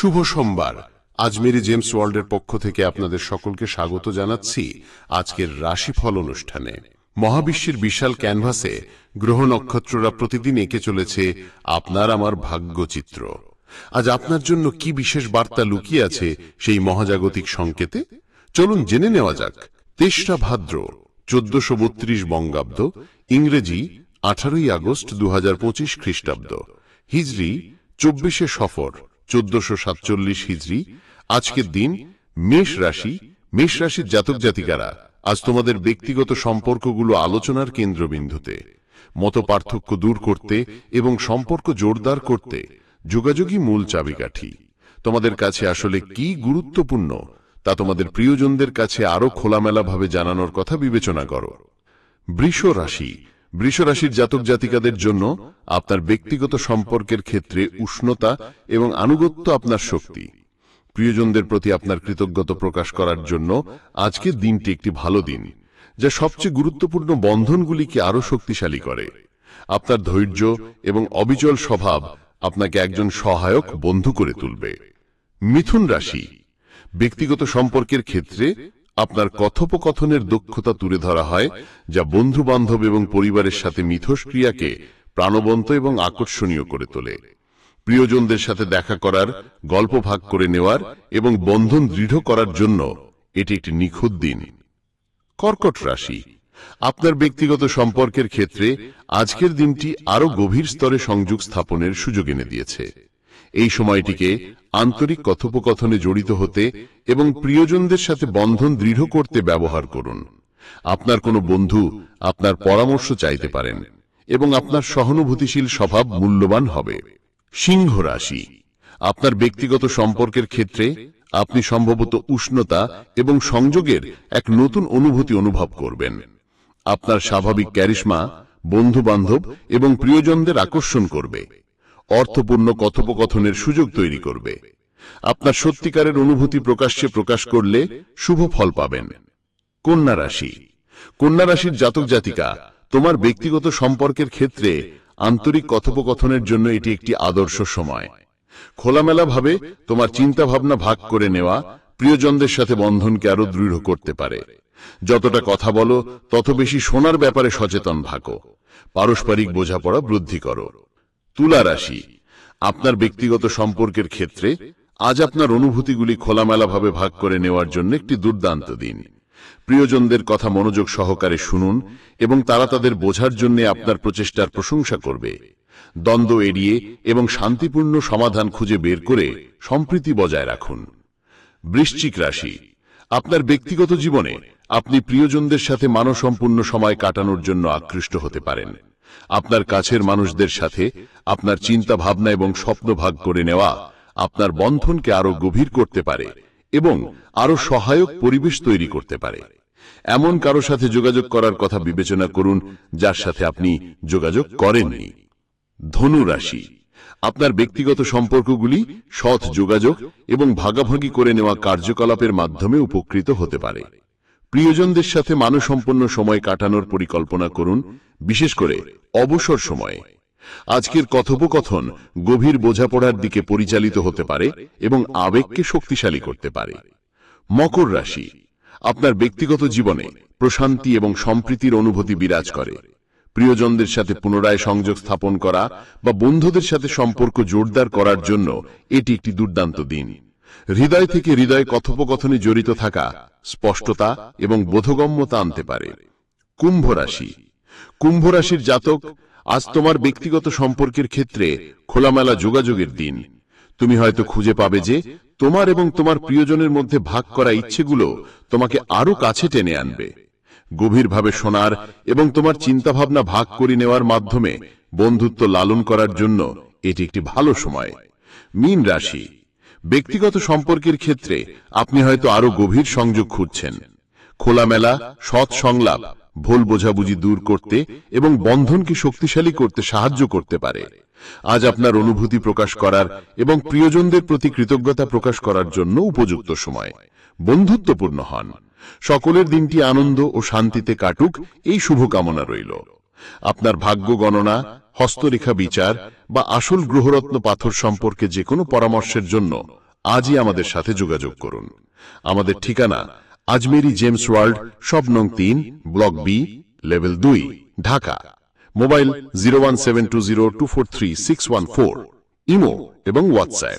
শুভ সোমবার। আজমেরি জেমস ওয়ার্ল্ডের পক্ষ থেকে আপনাদের সকলকে স্বাগত জানাচ্ছি আজকের রাশিফল অনুষ্ঠানে। মহাবিশ্বের বিশাল ক্যানভাসে গ্রহ নক্ষত্ররা প্রতিদিন এঁকে চলেছে আপনার আমার ভাগ্যচিত্র। আজ আপনার জন্য কি বিশেষ বার্তা লুকিয়ে আছে সেই মহাজাগতিক সংকেতে? চলুন জেনে নেওয়া যাক। ৩রা ভাদ্র ১৪৩২ বঙ্গাব্দ, ইংরেজি ১৮ই আগস্ট ২০২৫ খ্রিস্টাব্দ, হিজরি ২৪শে সফর ১৪৪৭ হিজরি। আজকের দিন মেষ রাশি। মেষ রাশির জাতক জাতিকারা আজ তোমাদের ব্যক্তিগত সম্পর্কগুলো আলোচনার কেন্দ্রবিন্দুতে। মত পার্থক্য দূর করতে এবং সম্পর্ক জোরদার করতে যোগাযোগই মূল চাবিকাঠি। তোমাদের কাছে আসলে কি গুরুত্বপূর্ণ তা তোমাদের প্রিয়জনদের কাছে আরো খোলামেলাভাবে জানানোর কথা বিবেচনা করো। বৃষ রাশি। বৃষ রাশির জাতক জাতিকাদের জন্য আপনার ব্যক্তিগত সম্পর্কের ক্ষেত্রে উষ্ণতা এবং আনুগত্য আপনার শক্তি। প্রিয়জনদের প্রতি আপনার কৃতজ্ঞতা প্রকাশ করার জন্য আজকের দিনটি একটি ভালো দিন, যা সবচেয়ে গুরুত্বপূর্ণ বন্ধনগুলিকে আরো শক্তিশালী করে। আপনার ধৈর্য এবং অবিচল স্বভাব আপনাকে একজন সহায়ক বন্ধু করে তুলবে। মিথুন রাশি। ব্যক্তিগত সম্পর্কের ক্ষেত্রে আপনার কথোপকথনের দক্ষতা তুলে ধরা হয়, যা বন্ধু বান্ধব এবং পরিবারের সাথে মিথস্ক্রিয়াকে প্রাণবন্ত এবং আকর্ষণীয় করে তোলে। প্রিয়জনদের সাথে দেখা করার, গল্প ভাগ করে নেওয়ার এবং বন্ধন দৃঢ় করার জন্য এটি একটি নিখুঁত দিন। কর্কট রাশি। আপনার ব্যক্তিগত সম্পর্কের ক্ষেত্রে আজকের দিনটি আরো গভীর স্তরে সংযোগ স্থাপনের সুযোগ এনে দিয়েছে। এই সময়টিকে আন্তরিক কথোপকথনে জড়িত হতে এবং প্রিয়জনদের সাথে বন্ধন দৃঢ় করতে ব্যবহার করুন। আপনার কোনো বন্ধু আপনার পরামর্শ চাইতে পারেন এবং আপনার সহানুভূতিশীল স্বভাব মূল্যবান হবে। সিংহ রাশি। আপনার ব্যক্তিগত সম্পর্কের ক্ষেত্রে আপনি সম্ভবত উষ্ণতা এবং সংযোগের এক নতুন অনুভূতি অনুভব করবেন। আপনার স্বাভাবিক ক্যারিশমা বন্ধু বান্ধব এবং প্রিয়জনদের আকর্ষণ করবে, অর্থপূর্ণ কথোপকথনের সুযোগ তৈরি করবে। আপনার সত্যিকারের অনুভূতি প্রকাশ্যে প্রকাশ করলে শুভ ফল পাবেন। কন্যা রাশি। কন্যা রাশির জাতক জাতিকা, তোমার ব্যক্তিগত সম্পর্কের ক্ষেত্রে আন্তরিক কথোপকথনের জন্য এটি একটি আদর্শ সময়। খোলামেলাভাবে তোমার চিন্তা ভাবনা ভাগ করে নেওয়া প্রিয়জনদের সাথে বন্ধনকে আরো দৃঢ় করতে পারে। যতটা কথা বলো তত বেশি শোনার ব্যাপারে সচেতন থাকো। পারস্পরিক বোঝাপড়া বৃদ্ধি করো। তুলা রাশি। আপনার ব্যক্তিগত সম্পর্কের ক্ষেত্রে আজ আপনার অনুভূতিগুলি খোলামেলাভাবে ভাগ করে নেওয়ার জন্য একটি দুর্দান্ত দিন। প্রিয়জনদের কথা মনোযোগ সহকারে শুনুন এবং তারা তাদের বোঝার জন্য আপনার প্রচেষ্টার প্রশংসা করবে। দ্বন্দ্ব এড়িয়ে এবং শান্তিপূর্ণ সমাধান খুঁজে বের করে সম্প্রীতি বজায় রাখুন। বৃশ্চিক রাশি। আপনার ব্যক্তিগত জীবনে আপনি প্রিয়জনদের সাথে মানসম্পূর্ণ সময় কাটানোর জন্য আকৃষ্ট হতে পারেন। আপনার কাছের মানুষদের সাথে আপনার চিন্তা ভাবনা এবং স্বপ্ন ভাগ করে নেওয়া আপনার বন্ধনকে আরো গভীর করতে পারে এবং আরো সহায়ক পরিবেশ তৈরি করতে পারে। এমন কারো সাথে যোগাযোগ করার কথা বিবেচনা করুন যার সাথে আপনি যোগাযোগ করেননি। ধনু রাশি। আপনার ব্যক্তিগত সম্পর্কগুলি সৎ যোগাযোগ এবং ভাগাভাগি করে নেওয়া কার্যকলাপের মাধ্যমে উপকৃত হতে পারে। প্রিয়জনদের সাথে মানসম্পন্ন সময় কাটানোর পরিকল্পনা করুন, বিশেষ করে অবসর সময়ে। আজকের কথোপকথন গভীর বোঝাপড়ার দিকে পরিচালিত হতে পারে এবং আবেগকে শক্তিশালী করতে পারে। মকর রাশি। আপনার ব্যক্তিগত জীবনে প্রশান্তি এবং সম্প্রীতির অনুভূতি বিরাজ করে। প্রিয়জনদের সাথে পুনরায় সংযোগ স্থাপন করা বা বন্ধুদের সাথে সম্পর্ক জোরদার করার জন্য এটি একটি দুর্দান্ত দিন। হৃদয় থেকে হৃদয় কথোপকথনে জড়িত থাকা স্পষ্টতা এবং বোধগম্যতা আনতে পারে। কুম্ভ রাশি। কুম্ভ রাশির জাতক, আজ তোমার ব্যক্তিগত সম্পর্কের ক্ষেত্রে খোলামেলা যোগাযোগের দিন। তুমি হয়তো খুঁজে পাবে যে তোমার এবং তোমার প্রিয়জনের মধ্যে ভাগ করা ইচ্ছেগুলো তোমাকে আরো কাছে টেনে আনবে। গভীরভাবে শোনার এবং তোমার চিন্তাভাবনা ভাগ করে নেওয়ার মাধ্যমে বন্ধুত্ব লালন করার জন্য এটি একটি ভালো সময়। মীন রাশি। ব্যক্তিগত সম্পর্কের ক্ষেত্রে আপনি হয়তো আরো গভীর সংযোগ খুঁজছেন। খোলামেলা সৎ সংলাপ ভুল বোঝাবুঝি দূর করতে এবং বন্ধনকে শক্তিশালী করতে সাহায্য করতে পারে। আজ আপনার অনুভূতি প্রকাশ করার এবং প্রিয়জনদের প্রতি কৃতজ্ঞতা প্রকাশ করার জন্য উপযুক্ত সময়। বন্ধুত্বপূর্ণ হন। সকলের দিনটি আনন্দ ও শান্তিতে কাটুক, এই শুভকামনা রইল। আপনার ভাগ্য গণনা, হস্তরেখা বিচার বা আসল গ্রহরত্ন পাথর সম্পর্কে যে কোনো পরামর্শের জন্য আজই আমাদের সাথে যোগাযোগ করুন। আমাদের ঠিকানা আজমেরি জেমস ওয়ার্ল্ড, শপ নং 3, block B, level 2, Dhaka. Mobile 01720243614, Imo এবং হোয়াটসঅ্যাপ